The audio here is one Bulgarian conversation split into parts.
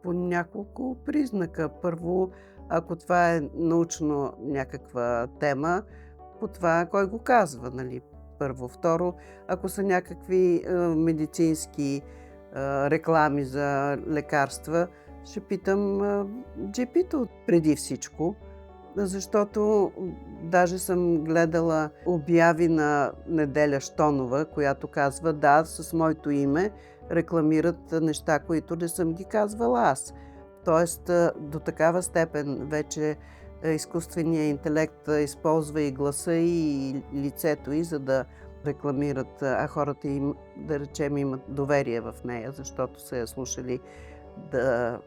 По няколко признака. Първо, ако това е научно някаква тема, по това кой го казва, нали, първо. Второ, ако са някакви медицински реклами за лекарства, ще питам джипито преди всичко, защото даже съм гледала обяви на Неделя Щонова, която казва: да, с моето име рекламират неща, които не съм ги казвала аз. Тоест, до такава степен вече изкуственият интелект използва и гласа, и лицето й, за да рекламират, а хората им, да речем, имат доверие в нея, защото са я слушали да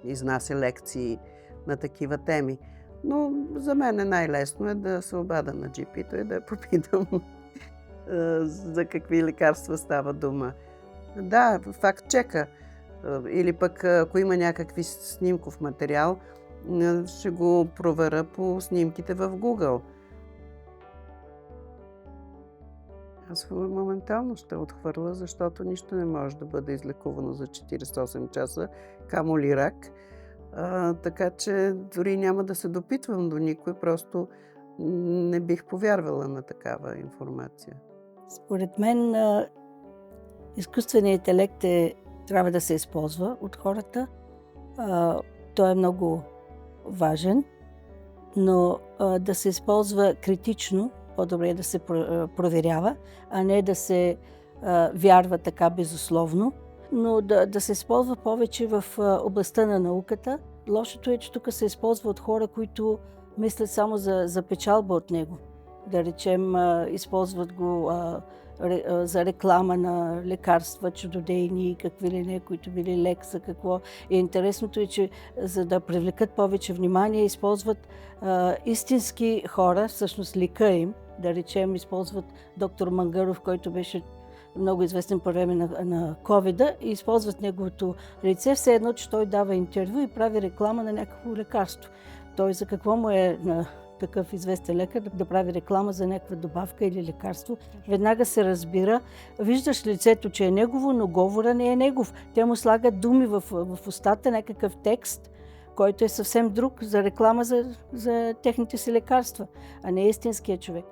изнася лекции на такива теми. Но за мен най-лесно е да се обадя на джипито и да я попитам за какви лекарства става дума. Да, факт чека. Или пък ако има някакви снимков материал, ще го проверя по снимките в Google. Аз моментално ще отхвърля, защото нищо не може да бъде излекувано за 48 часа, камо ли рак. Така че дори няма да се допитвам до никой, просто не бих повярвала на такава информация. Според мен изкуственият интелект трябва да се използва от хората. Той е много важен, но да се използва критично, по-добре е да се проверява, а не да се вярва така безусловно, но да се използва повече в областта на науката. Лошото е, че тук се използва от хора, които мислят само за печалба от него. Да речем, използват го за реклама на лекарства, чудодейни, какви ли не, които били лек за какво. И интересното е, че за да привлекат повече внимание, използват истински хора, всъщност лика им. Да речем, използват доктор Мангаров, който беше много известен по време на COVID-а, и използват неговото лице, все едно, че той дава интервю и прави реклама на някакво лекарство. Той за какво му е на такъв известен лекар да прави реклама за някаква добавка или лекарство? Веднага се разбира, виждаш лицето, че е негово, но говора не е негов. Те му слагат думи в устата, някакъв текст, който е съвсем друг, за реклама за техните си лекарства, а не истинския човек.